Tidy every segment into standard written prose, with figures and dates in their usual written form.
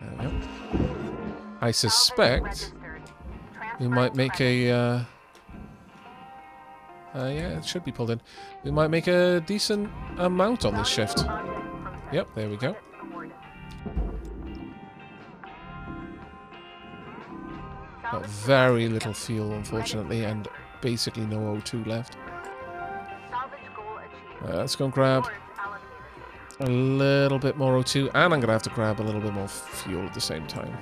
There we go. I suspect we might make a... yeah, it should be pulled in. We might make a decent amount on this shift. Yep, there we go. Got very little fuel, unfortunately, and basically no O2 left. Let's go and grab a little bit more O2, and I'm going to have to grab a little bit more fuel at the same time.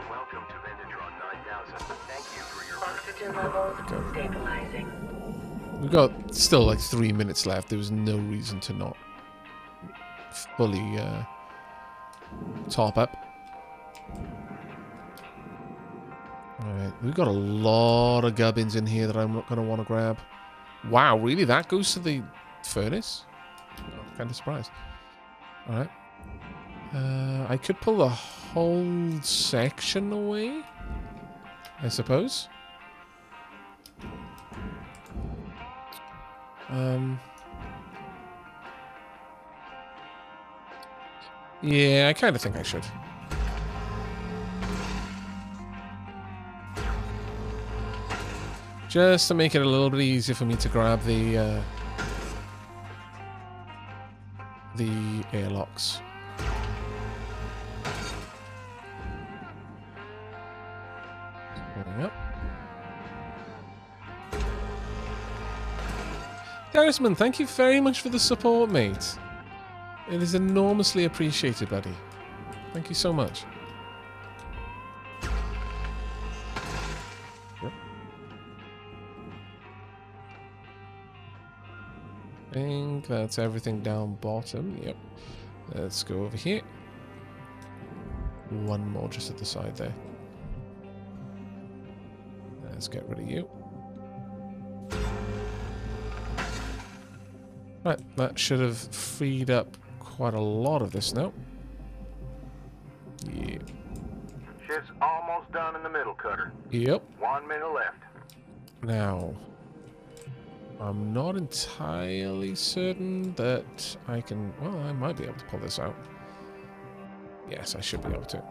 Welcome to Vendatron 9000. Thank you for your oxygen levels stabilizing. We've got still like 3 minutes left. There was no reason to not fully top up. Alright, we've got a lot of gubbins in here that I'm not going to want to grab. Wow, really? That goes to the furnace? I'm kind of surprised. Alright. I could pull the whole section away, I suppose. Yeah, I kind of think I should. Just to make it a little bit easier for me to grab the airlocks. Yep. Garrisman, thank you very much for the support, mate. It is enormously appreciated, buddy. Thank you so much. Yep. I think that's everything down bottom. Yep. Let's go over here. One more just at the side there. Let's get rid of you. Right, that should have freed up quite a lot of this now. Yeah. Shift's almost done in the middle, Cutter. Yep. 1 minute left. Now, I'm not entirely certain that I can... Well, I might be able to pull this out. Yes, I should be able to.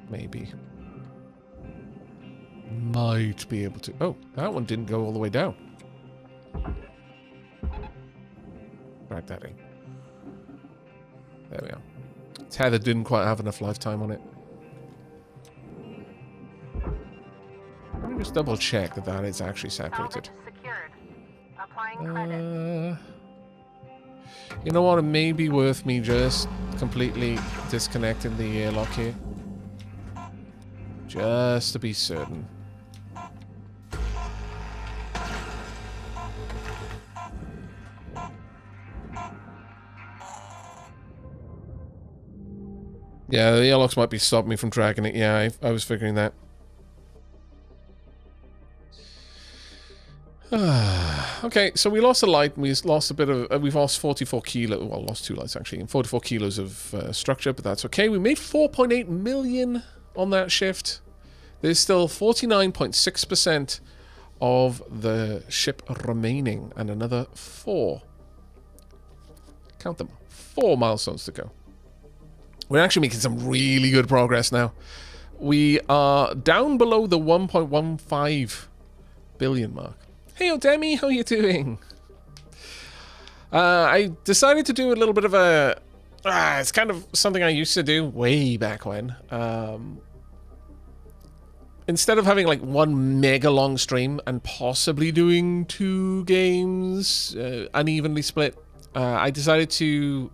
Maybe. Might be able to... Oh, that one didn't go all the way down. Drag that in. There we are. Tether didn't quite have enough lifetime on it. Let me just double check that that is actually separated. You know what? It may be worth me just completely disconnecting the airlock here. Just to be certain. Yeah, the airlocks might be stopping me from dragging it. Yeah, I was figuring that. Okay, so we lost a light. We lost a bit of... we've lost 44 kilos. Well, lost 2 lights, actually. And 44 kilos of structure, but that's okay. We made 4.8 million on that shift. There's still 49.6% of the ship remaining. And another 4. Count them. 4 milestones to go. We're actually making some really good progress now. We are down below the 1.15 billion mark. Hey, Odemi, how are you doing? I decided to do a little bit of a... it's kind of something I used to do way back when. Instead of having like one mega long stream and possibly doing 2 games unevenly split, I decided to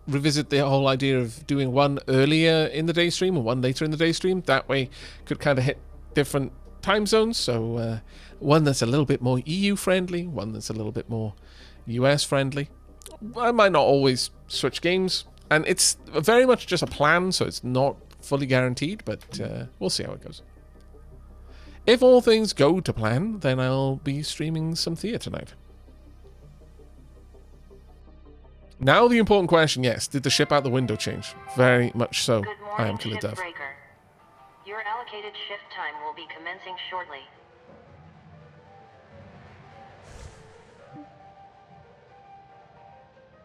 revisit the whole idea of doing one earlier in the day stream and one later in the day stream. That way could kind of hit different time zones. So one that's a little bit more EU friendly, one that's a little bit more US friendly. I might not always switch games, and it's very much just a plan, so it's not fully guaranteed, but we'll see how it goes. If all things go to plan, then I'll be streaming some Thea tonight. Now the important question, yes, did the ship out the window change? Very much so. I am Killer Dove. Your allocated shift time will be commencing shortly.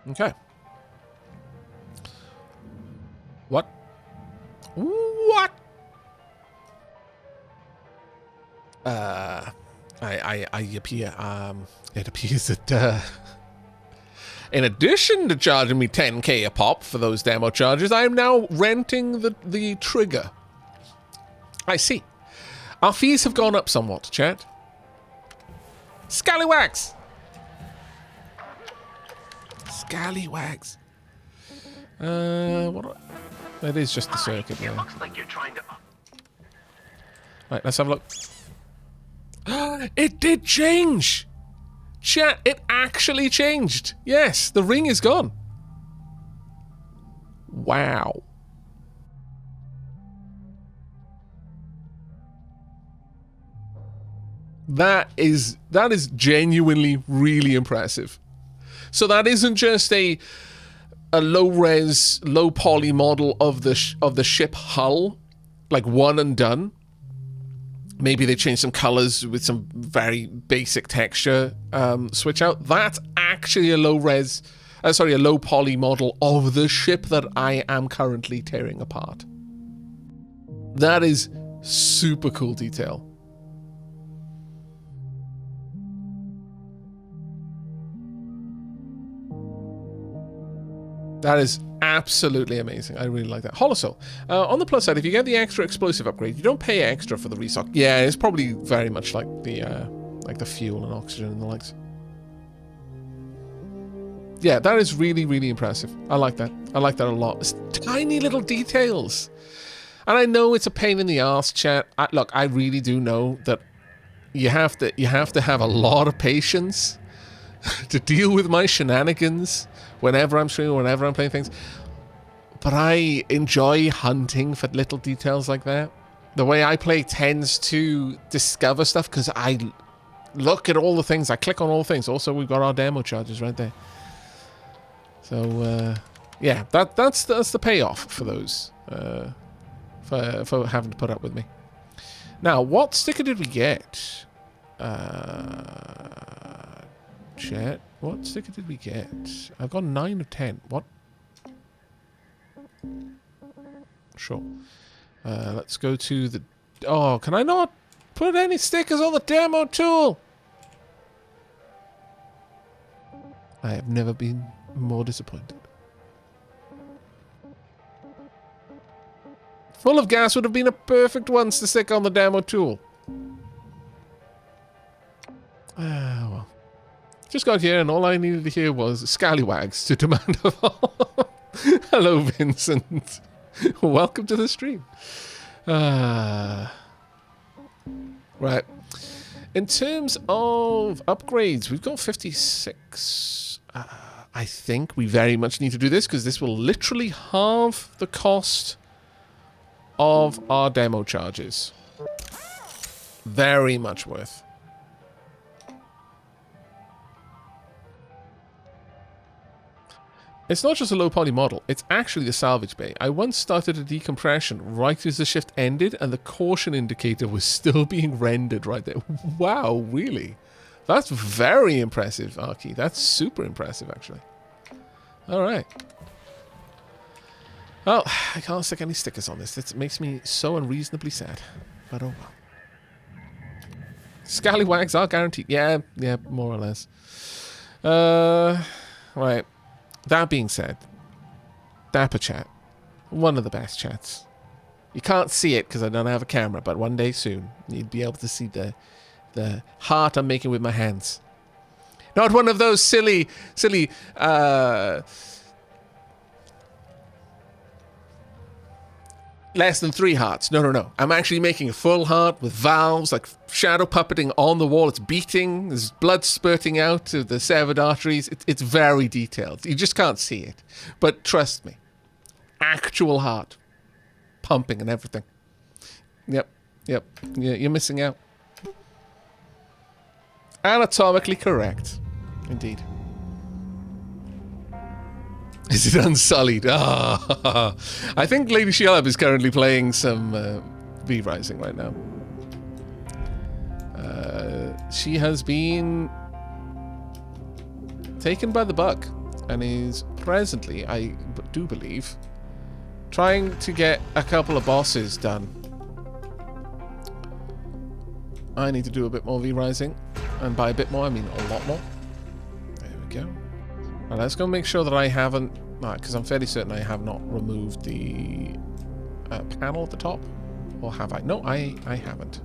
Okay. What? What? I appear, it appears that, in addition to charging me 10k a pop for those demo charges, I am now renting the trigger. I see. Our fees have gone up somewhat, chat. Scallywags! Scallywags. What? That is just the circuit. It looks like you're trying to. Right, let's have a look. It did change! Chat, it actually changed. Yes, the ring is gone. Wow. That is genuinely really impressive. So that isn't just a low-res, low-poly model of the ship hull, like one and done. Maybe they changed some colors with some very basic texture switch out. That's actually a low-res, a low-poly model of the ship that I am currently tearing apart. That is super cool detail. That is absolutely amazing. I really like that. Holosoul. On the plus side, if you get the extra explosive upgrade, you don't pay extra for the restock. Yeah, it's probably very much like the fuel and oxygen and the likes. Yeah, that is really, really impressive. I like that. I like that a lot. It's tiny little details. And I know it's a pain in the arse, chat. Look, I really do know that you have to have a lot of patience to deal with my shenanigans whenever I'm streaming, whenever I'm playing things. But I enjoy hunting for little details like that. The way I play tends to discover stuff because I look at all the things, I click on all the things. Also, we've got our demo charges right there. So, yeah, that's the payoff for those, for having to put up with me. Now, what sticker did we get? Chat, what sticker did we get? I've got 9 of 10. What? Sure. Let's go to the... Oh, can I not put any stickers on the demo tool? I have never been more disappointed. Full of gas would have been a perfect ones to stick on the demo tool. Ah, well. Just got here and all I needed to hear was scallywags to demand of all. Hello, Vincent. Welcome to the stream. Right. In terms of upgrades, we've got 56. I think we very much need to do this because this will literally halve the cost of our demo charges. Very much worth. It's not just a low poly model, it's actually the salvage bay. I once started a decompression right as the shift ended and the caution indicator was still being rendered right there. Wow, really? That's very impressive, Arky. That's super impressive, actually. Alright. Well, I can't stick any stickers on this. It makes me so unreasonably sad. But oh well. Scallywags are guaranteed. Yeah, more or less. Right. That being said, Dapper Chat, one of the best chats. You can't see it because I don't have a camera, but one day soon you'd be able to see the heart I'm making with my hands. Not one of those silly, less than 3 hearts. No. I'm actually making a full heart with valves, like shadow puppeting on the wall. It's beating. There's blood spurting out of the severed arteries. It's very detailed. You just can't see it. But trust me. Actual heart. Pumping and everything. Yep. You're missing out. Anatomically correct. Indeed. Is it unsullied? Ah, I think Lady Sheelab is currently playing some V-Rising right now. She has been taken by the bug and is presently, I do believe, trying to get a couple of bosses done. I need to do a bit more V-Rising, and by a bit more I mean a lot more. There we go. Now let's go make sure that I haven't, because I'm fairly certain I have not removed the panel at the top. Or have I? No, I haven't.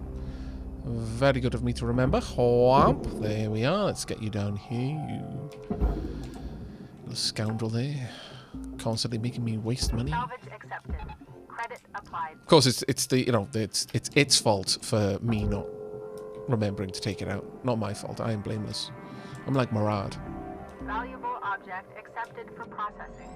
Very good of me to remember. Whomp. There we are. Let's get you down here, you little scoundrel there. Constantly making me waste money. Salvage accepted. Credit applied. Of course, it's the, you know, it's its fault for me not remembering to take it out. Not my fault. I am blameless. I'm like Murad. Valuable object accepted for processing.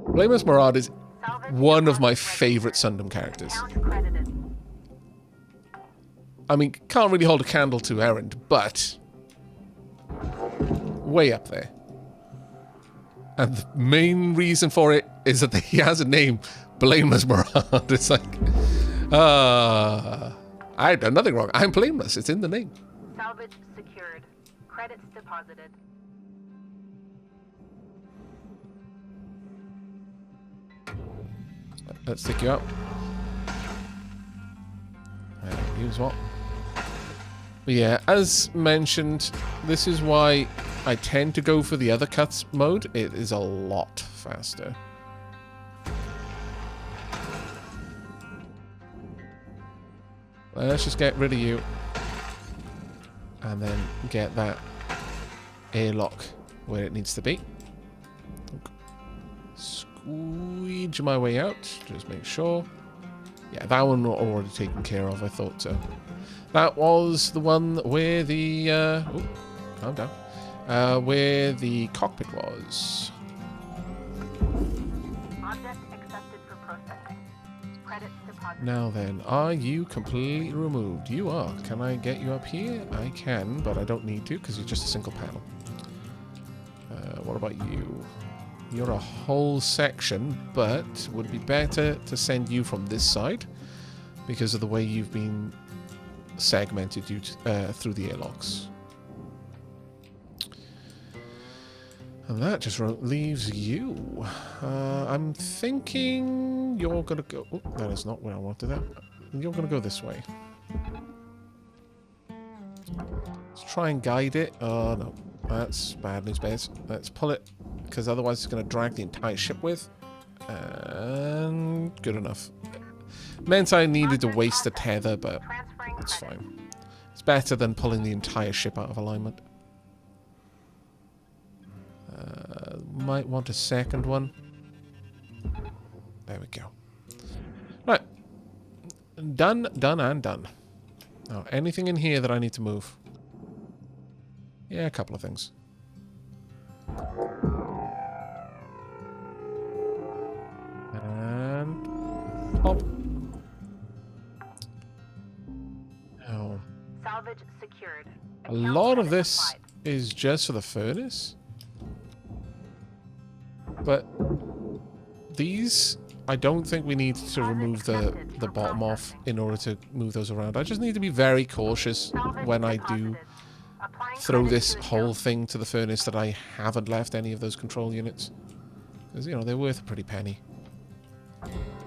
Blameless Murad is Salvage one of my deposit favorite registered. Sundom characters. Account credited. I mean, can't really hold a candle to Errand, but way up there. And the main reason for it is that he has a name, Blameless Murad. It's like, I've done nothing wrong. I'm blameless. It's in the name. Salvage secured. Credits deposited. Let's stick you up. Use what? But yeah, as mentioned, this is why I tend to go for the other cuts mode. It is a lot faster. Let's just get rid of you. And then get that airlock where it needs to be. Squeege my way out. Just make sure. Yeah, that one already taken care of. I thought so. That was the one where the... oh, calm down. Where the cockpit was. Object accepted for processing. Credits deposited. Now then, are you completely removed? You are. Can I get you up here? I can, but I don't need to because you're just a single panel. What about you? You're a whole section, but would be better to send you from this side because of the way you've been segmented through the airlocks. And that just leaves you. I'm thinking you're going to go... Oh, that is not where I wanted that. You're going to go this way. Let's try and guide it. Oh, no. That's bad news, bears. Let's pull it, because otherwise it's going to drag the entire ship with. And good enough. Meant I needed to waste a tether, but it's fine. It's better than pulling the entire ship out of alignment. Might want a second one. There we go. Right. Done, done, and done. Now, anything in here that I need to move? Yeah, a couple of things. And pop. Now, Salvage secured. a lot of this is just for the furnace. But these, I don't think we need to remove the bottom off in order to move those around. I just need to be very cautious when I do throw this whole thing to the furnace that I haven't left any of those control units. Because, you know, they're worth a pretty penny.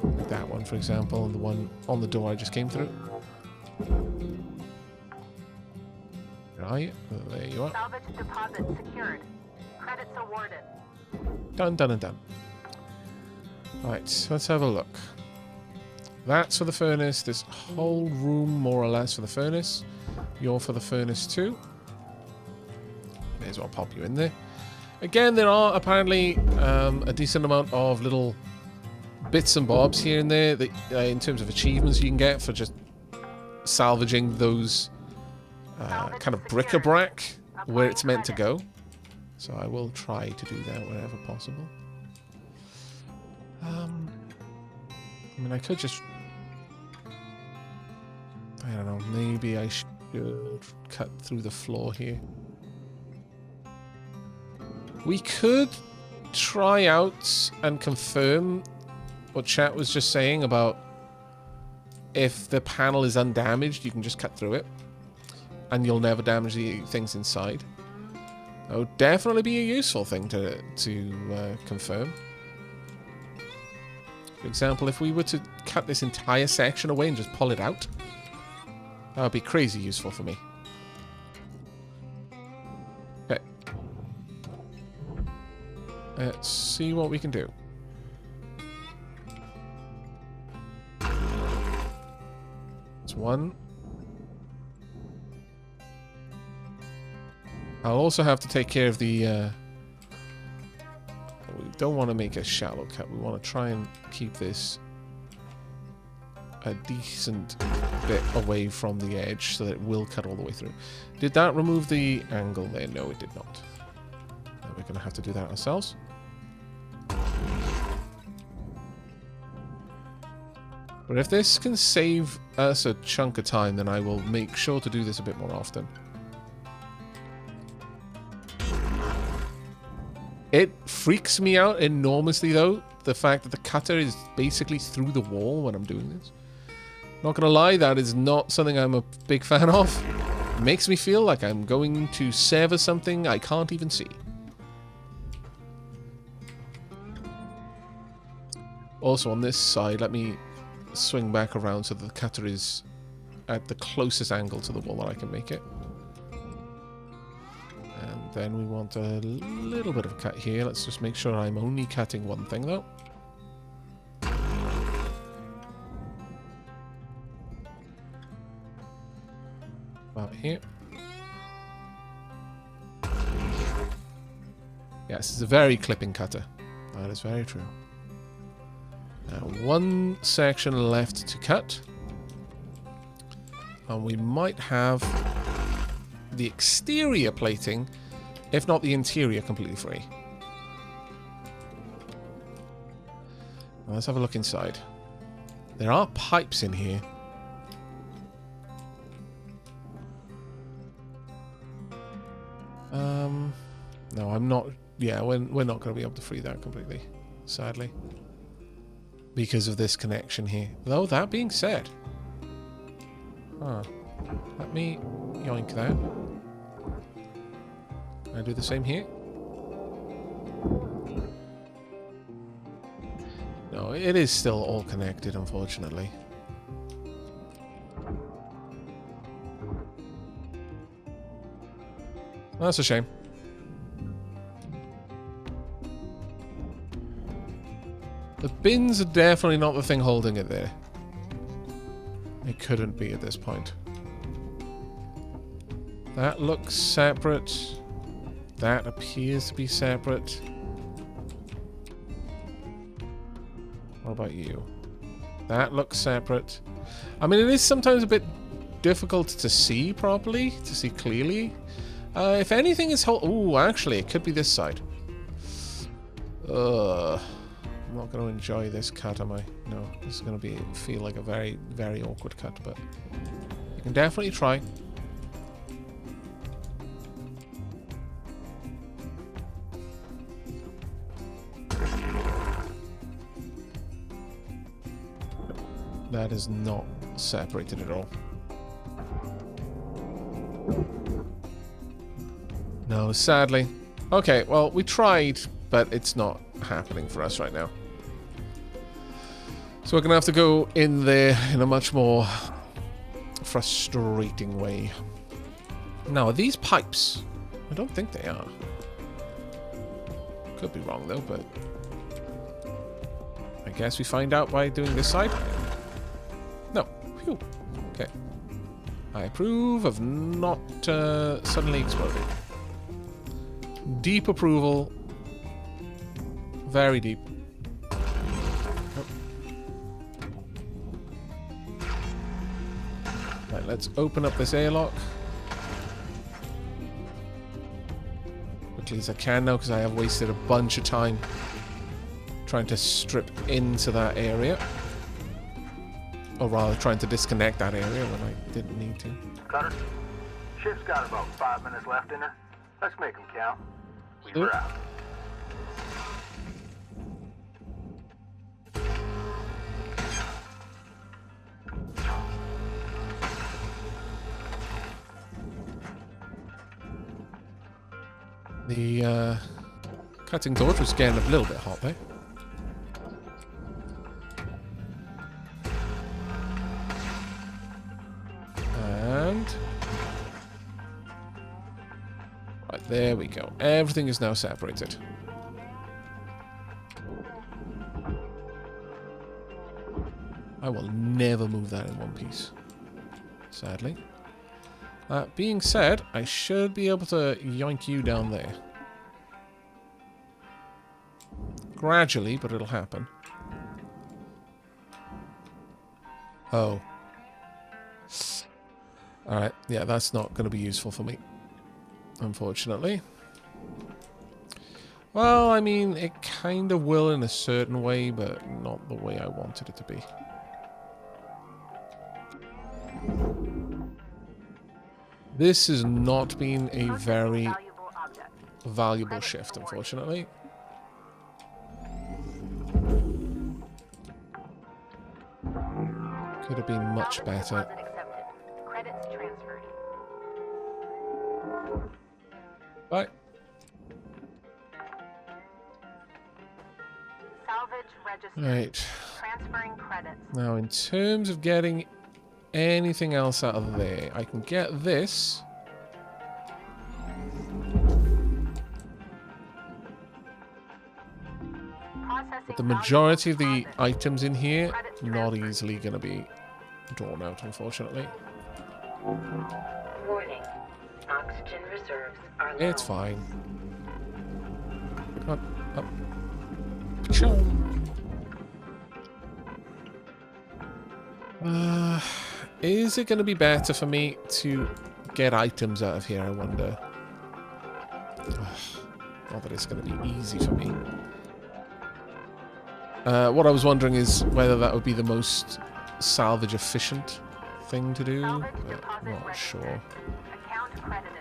Like that one, for example, and the one on the door I just came through. Where are you? Oh, there you are. Salvage deposit secured. Credits awarded. Done, done, and done. Right, let's have a look. That's for the furnace. This whole room, more or less, for the furnace. You're for the furnace too. May as well pop you in there. Again, there are apparently a decent amount of little bits and bobs here and there that, in terms of achievements you can get for just salvaging those kind of bric-a-brac where it's meant to go. So I will try to do that wherever possible. I mean, I could just... I don't know, maybe I should cut through the floor here. We could try out and confirm what chat was just saying about if the panel is undamaged, you can just cut through it. And you'll never damage the things inside. That would definitely be a useful thing to confirm. For example, if we were to cut this entire section away and just pull it out, that would be crazy useful for me. Okay. Let's see what we can do. That's one. I'll also have to take care of the... we don't want to make a shallow cut. We want to try and keep this a decent bit away from the edge so that it will cut all the way through. Did that remove the angle there? No, it did not. Now we're going to have to do that ourselves. But if this can save us a chunk of time, then I will make sure to do this a bit more often. It freaks me out enormously, though, the fact that the cutter is basically through the wall when I'm doing this. Not gonna lie, that is not something I'm a big fan of. It makes me feel like I'm going to sever something I can't even see. Also, on this side, let me swing back around so that the cutter is at the closest angle to the wall that I can make it. And then we want a little bit of a cut here. Let's just make sure I'm only cutting one thing, though. About here. Yes, it's a very clipping cutter. That is very true. Now, one section left to cut. And we might have the exterior plating, if not the interior, completely free. Well, let's have a look inside. There are pipes in here. No, I'm not... Yeah, we're not going to be able to free that completely, sadly. Because of this connection here. Though, that being said... Huh. Let me yoink that. Can I do the same here? No, it is still all connected, unfortunately. That's a shame. The bins are definitely not the thing holding it there. It couldn't be at this point. That looks separate. That appears to be separate. What about you? That looks separate. I mean, it is sometimes a bit difficult to see properly, to see clearly. If anything is ooh, actually, it could be this side. I'm not going to enjoy this cut, am I? No, this is going to feel like a very, very awkward cut, but you can definitely try. That is not separated at all. No, sadly. Okay, well, we tried, but it's not happening for us right now. So we're going to have to go in there in a much more frustrating way. Now, are these pipes? I don't think they are. Could be wrong, though, but... I guess we find out by doing this side. No. Phew. Okay. I approve of not suddenly exploding. Deep approval. Very deep. Oh. Right, let's open up this airlock. Quickly as I can now, because I have wasted a bunch of time trying to strip into that area. Or rather, trying to disconnect that area when I didn't need to. Cutter, ship's got about 5 minutes left in her. Let's make them count. We're out. The cutting torch was getting a little bit hot there. And... right, there we go. Everything is now separated. I will never move that in one piece, sadly. That being said, I should be able to yoink you down there. Gradually, but it'll happen. Oh. Alright, yeah, that's not going to be useful for me, unfortunately. Well, I mean, it kind of will in a certain way, but not the way I wanted it to be. This has not been a very valuable shift, unfortunately. Could have been much better. Credits transferred. Right. Salvage registered. Right. Transferring credits. Now, in terms of getting anything else out of there, I can get this. But the majority of the items in here, not easily going to be drawn out, unfortunately. Warning. Oxygen reserves are low. It's fine. Come on, up. Pachong. Is it going to be better for me to get items out of here, I wonder? Not that it's going to be easy for me. What I was wondering is whether that would be the most salvage efficient thing to do. But not sure. Account credited.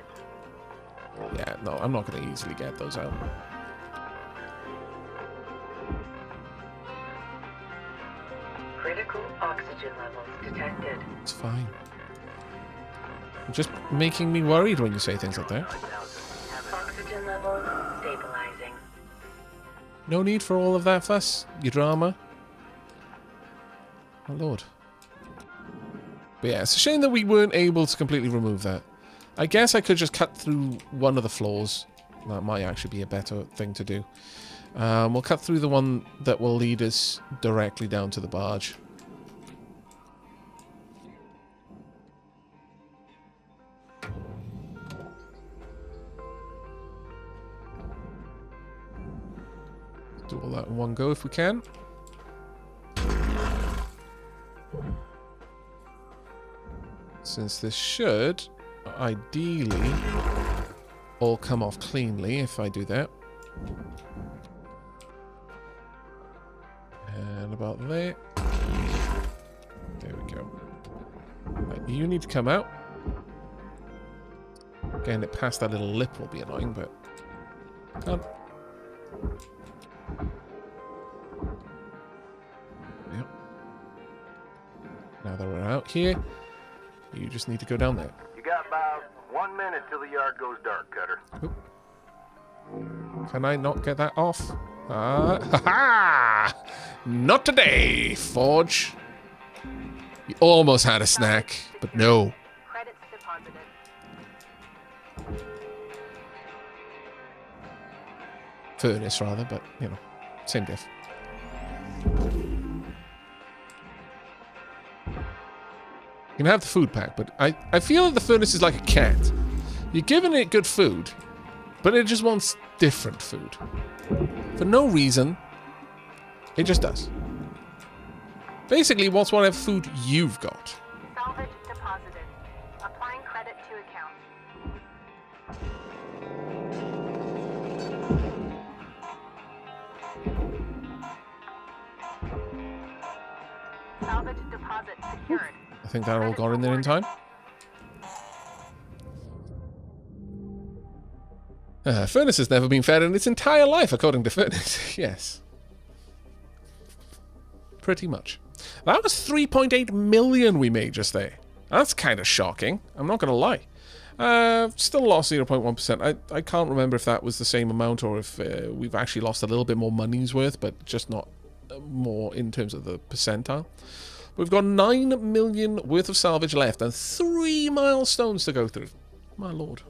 Yeah, no, I'm not going to easily get those out. Critical oxygen levels detected. It's fine. You're just making me worried when you say things like that. Oxygen levels stabilizing. No need for all of that fuss, you drama. Oh lord. But yeah, it's a shame that we weren't able to completely remove that. I guess I could just cut through one of the floors. That might actually be a better thing to do. We'll cut through the one that will lead us directly down to the barge. Do all that in one go if we can. Since this should, ideally, all come off cleanly if I do that. And about there. There we go. Right, you need to come out. Getting it past that little lip will be annoying, but... can't. Yep. Now that we're out here, you just need to go down there. You got about 1 minute till the yard goes dark, Cutter. Oop. Can I not get that off? Ha-ha! Not today, Forge. You almost had a snack, but no. Credits deposited. Furnace, rather, but, you know, same diff. You can have the food pack, but I feel that the furnace is like a cat. You're giving it good food, but it just wants different food. For no reason, it just does. Basically, it wants whatever food you've got. Salvage deposited. Applying credit to account. Salvage deposit secured. I think that all got in there in time. Furnace has never been fed in its entire life, according to Furnace. Yes. Pretty much. That was 3.8 million we made just there. That's kind of shocking. I'm not going to lie. Still lost 0.1%. I can't remember if that was the same amount or if we've actually lost a little bit more money's worth, but just not more in terms of the percentile. We've got 9 million worth of salvage left and 3 milestones to go through. My lord.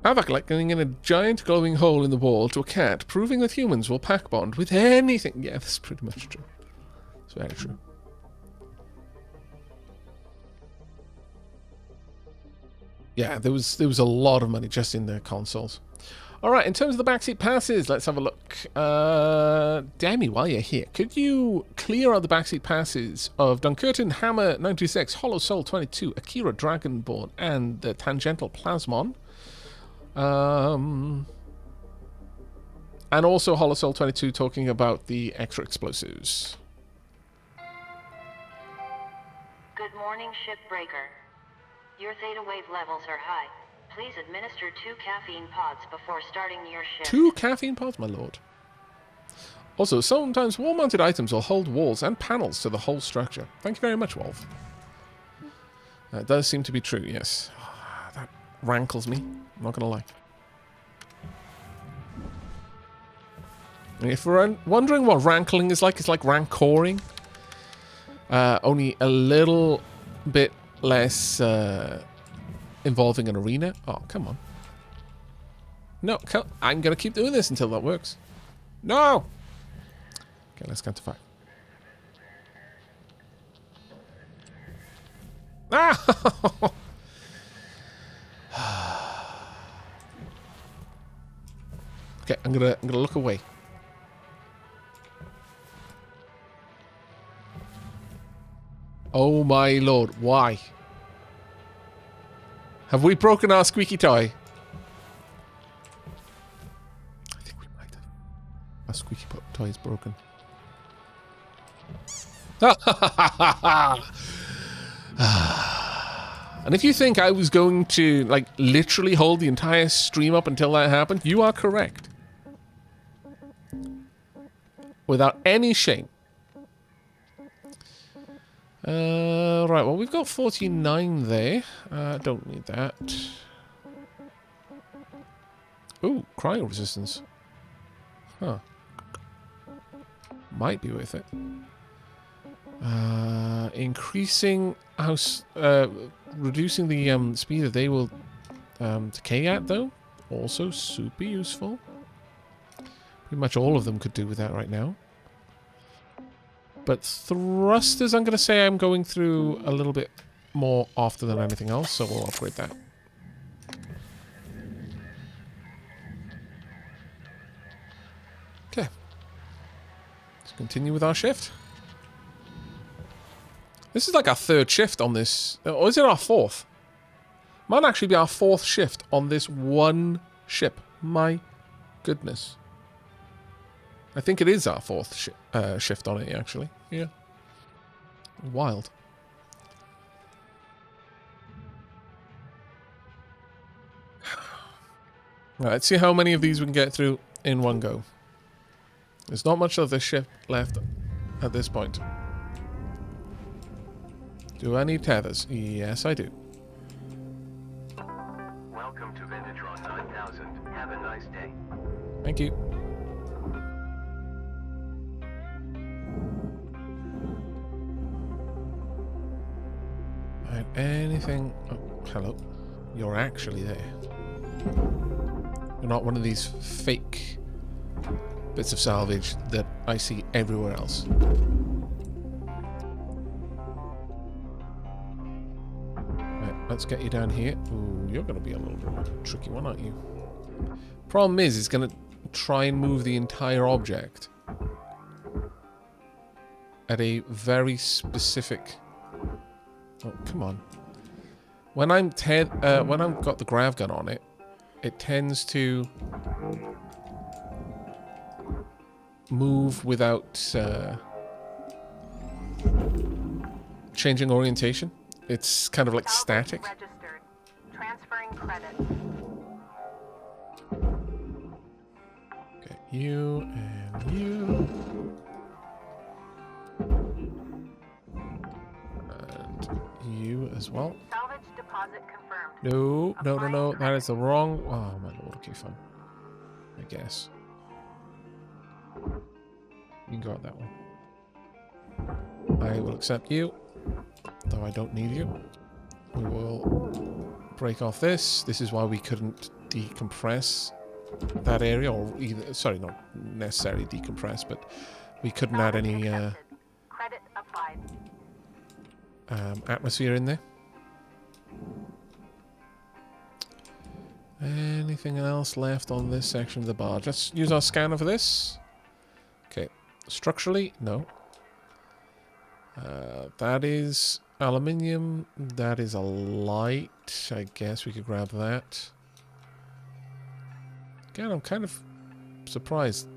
Aavak lightning in a giant glowing hole in the wall to a cat, proving that humans will pack bond with anything. Yeah, that's pretty much true. It's very true. Yeah, there was a lot of money just in the consoles. All right, in terms of the backseat passes, let's have a look. Demi, while you're here, could you clear out the backseat passes of Dunkerton Hammer 96, Hollow Soul 22, Akira Dragonborn, and the Tangential Plasmon? And also Hollow Soul 22 talking about the extra explosives. Good morning, Shipbreaker. Your theta wave levels are high. Please administer 2 caffeine pods before starting your shift. 2 caffeine pods, my lord. Also, sometimes wall-mounted items will hold walls and panels to the whole structure. Thank you very much, Wolf. That does seem to be true, yes. That rankles me. I'm not going to lie. If we're wondering what rankling is like, it's like rancoring. Only a little bit less involving an arena. Oh, come on. No, I'm going to keep doing this until that works. No! Okay, let's count to 5. Ah! Okay, I'm gonna look away. Oh my lord, why? Have we broken our squeaky toy? I think we might have. Our squeaky toy is broken. And if you think I was going to, like, literally hold the entire stream up until that happened, you are correct. Without any shame. Right, well, we've got 49 there. Don't need that. Ooh, cryo resistance. Huh. Might be worth it. Increasing house... reducing the speed that they will decay at, though. Also super useful. Pretty much all of them could do with that right now. But thrusters, I'm going to say I'm going through a little bit more often than anything else, so we'll upgrade that. Okay. Let's continue with our shift. This is like our 3rd shift on this. Or is it our 4th? Might actually be our 4th shift on this one ship. My goodness. I think it is our 4th shift on it, actually. Yeah. Wild. Right, let's see how many of these we can get through in one go. There's not much of this ship left at this point. Do I need tethers? Yes, I do. Welcome to Vintatron 9000. Have a nice day. Thank you. Right, anything... Oh, hello. You're actually there. You're not one of these fake bits of salvage that I see everywhere else. Let's get you down here. Ooh, you're going to be a little bit of a tricky one, aren't you? Problem is, it's going to try and move the entire object at a very specific... Oh, come on. When I'm when I've got the grav gun on it, it tends to move without changing orientation. It's kind of like static. Registered. Transferring credit. Okay, you and you. And you as well. Salvage deposit confirmed. No, no, no, no. That is the wrong... Oh, my lord. Okay, fine. I guess. You can go out that way. I will accept you, though I don't need you. We will break off this. This is why we couldn't decompress that area, or either... Sorry, not necessarily decompress, but we couldn't add any Credit applied. atmosphere in there. Anything else left on this section of the barge? Let's use our scanner for this. Okay. Structurally, no. That is aluminium. That is a light. I guess we could grab that. Again, I'm kind of surprised.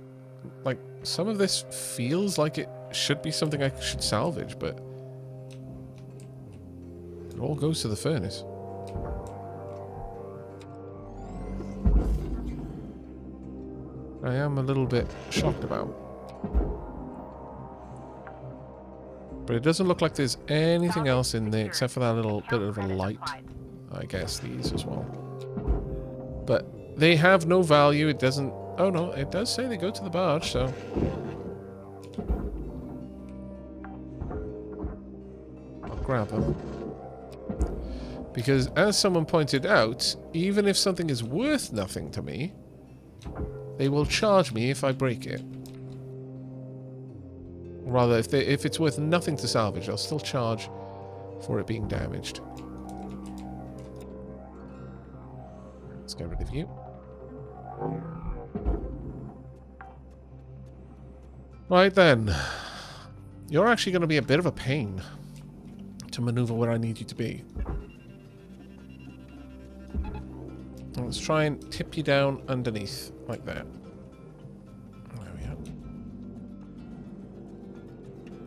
Like, some of this feels like it should be something I should salvage, but it all goes to the furnace. I am a little bit shocked about. But it doesn't look like there's anything else in there except for that little bit of a light. I guess these as well. But they have no value. It doesn't... Oh no, it does say they go to the barge, so... I'll grab them. Because as someone pointed out, even if something is worth nothing to me, they will charge me if I break it. Rather, if it's worth nothing to salvage, they'll still charge for it being damaged. Let's get rid of you. Right then. You're actually going to be a bit of a pain to maneuver where I need you to be. Let's try and tip you down underneath, like that. There we are.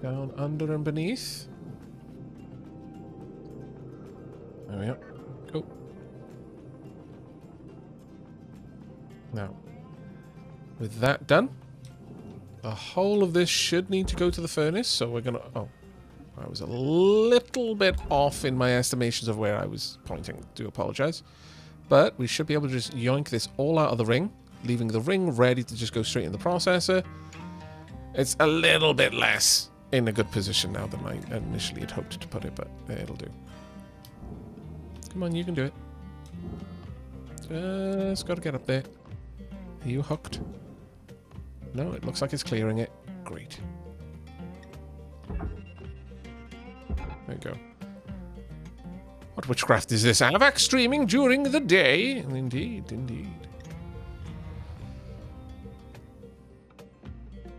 Down, under, and beneath. There we are. Go. Now, with that done, the whole of this should need to go to the furnace, so we're gonna... Oh, I was a little bit off in my estimations of where I was pointing. Do apologize. But we should be able to just yoink this all out of the ring, leaving the ring ready to just go straight in the processor. It's a little bit less in a good position now than I initially had hoped to put it, but it'll do. Come on, you can do it. Just gotta get up there. Are you hooked? No, it looks like it's clearing it. Great. There you go. What witchcraft is this? Aavak streaming during the day? Indeed, indeed.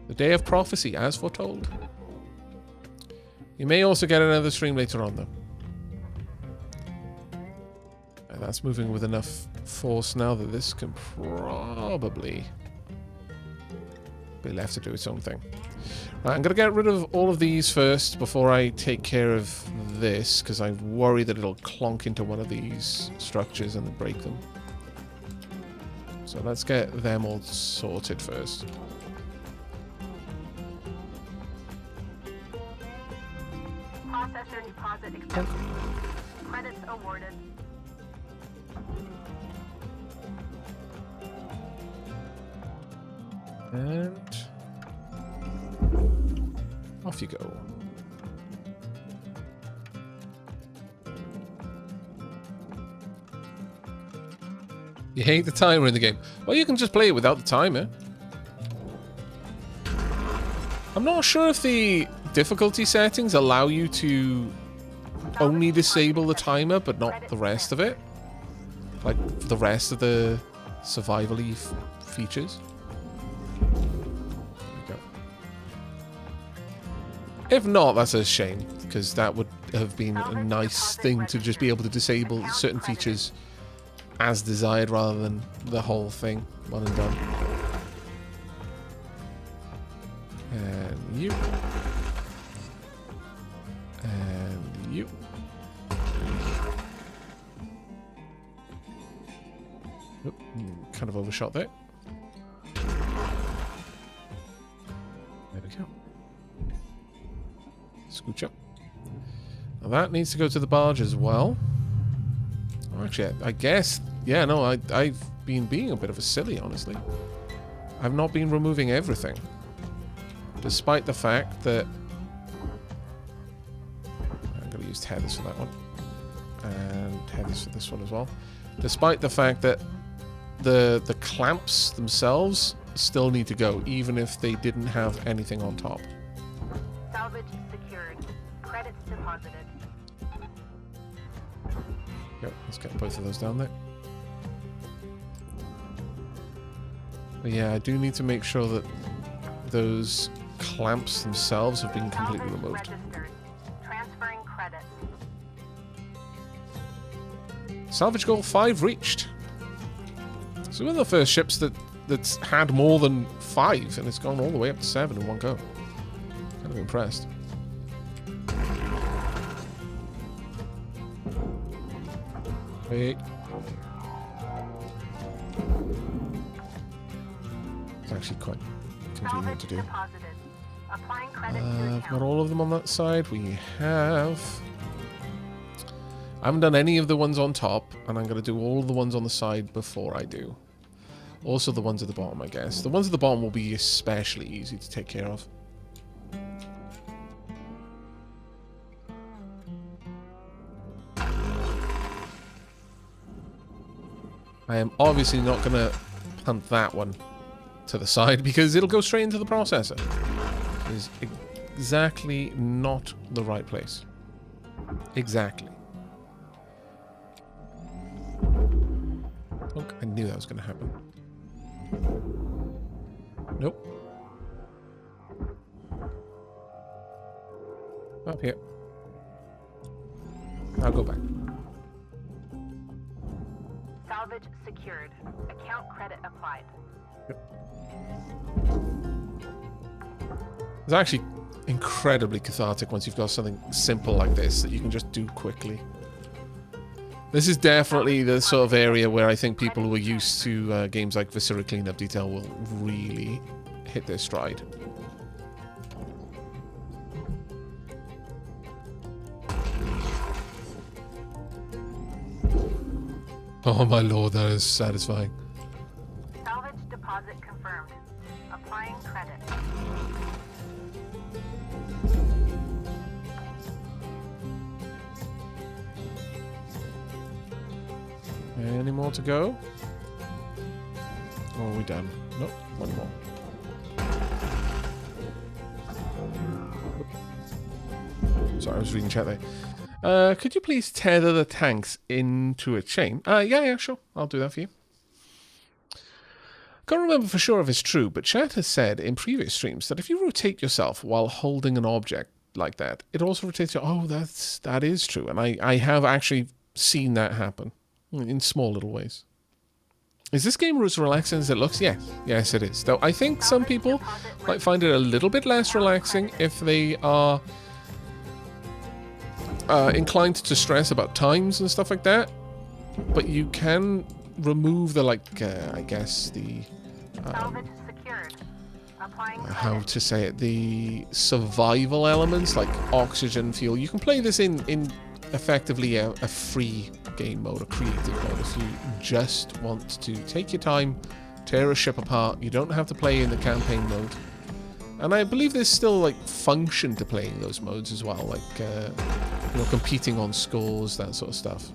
The day of prophecy, as foretold. You may also get another stream later on, though. And that's moving with enough force now that this can probably be left to do its own thing. Right, I'm going to get rid of all of these first before I take care of this, because I worry that it'll clonk into one of these structures and break them. So let's get them all sorted first. Processor deposit accepted. Credits awarded. And off you go. You hate the timer in the game. Well, you can just play it without the timer. I'm not sure if the difficulty settings allow you to only disable the timer, but not the rest of it. Like the rest of the survival-y features. If not, that's a shame, because that would have been a nice thing to just be able to disable certain features as desired rather than the whole thing, one and done. And you. And you. Oop, kind of overshot there. There we go. Scooch up. That needs to go to the barge as well. Oh, actually, I guess... Yeah, no, I've been being a bit of a silly, honestly. I've not been removing everything. Despite the fact that... I'm going to use tethers for that one. And tethers for this one as well. Despite the fact that the clamps themselves still need to go, even if they didn't have anything on top. Salvage secured. Credits deposited. Yep, let's get both of those down there. But yeah, I do need to make sure that those clamps themselves have been completely Salvage removed. registered. Transferring credits. Salvage goal 5 reached. So one of the first ships that's had more than 5, and it's gone all the way up to 7 in one go. Kind of impressed. Wait. It's actually quite convenient to do. Deposited. Applying credit to I've account. got all of them on that side. We have... I haven't done any of the ones on top, and I'm going to do all the ones on the side before I do. Also the ones at the bottom, I guess. The ones at the bottom will be especially easy to take care of. I am obviously not going to punt that one to the side because it'll go straight into the processor. It is exactly not the right place. Exactly. Look, I knew that was going to happen. Nope. Up here. I'll go back. Salvage secured. Account credit applied. It's actually incredibly cathartic once you've got something simple like this that you can just do quickly. This is definitely the sort of area where I think people who are used to games like Viscera Cleanup Detail will really hit their stride. Oh my lord, that is satisfying. Salvage deposit confirmed. Applying credit. Any more to go? Or are we done? Nope, one more. Sorry, I was reading chat there. Could you please tether the tanks into a chain? Yeah, sure. I'll do that for you. Can't remember for sure if it's true, but chat has said in previous streams that if you rotate yourself while holding an object like that, it also rotates you. Oh, that is true. And I have actually seen that happen in small little ways. Is this game as relaxing as it looks? Yes. Yes, it is. Though I think some people might find it a little bit less relaxing if they are inclined to stress about times and stuff like that. But you can remove the, I guess, the... Salvage secured. Applying how credit. to say it? The survival elements, like oxygen, fuel. You can play this in effectively a free game mode, a creative mode, if you just want to take your time, tear a ship apart. You don't have to play in the campaign mode. And I believe there's still, like, function to playing those modes as well, like, you know, competing on scores, that sort of stuff.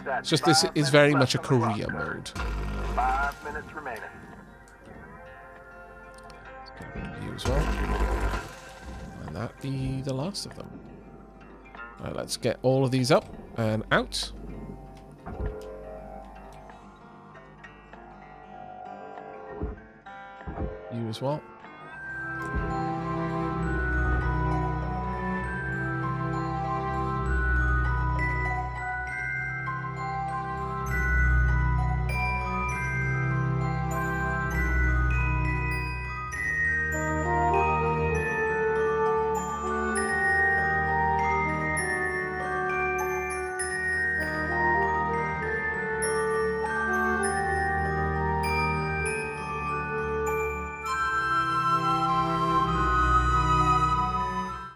It's just this is very much a career mode. 5 minutes remaining. Let's get you as well. And that be the last of them. Alright, let's get all of these up and out. You as well.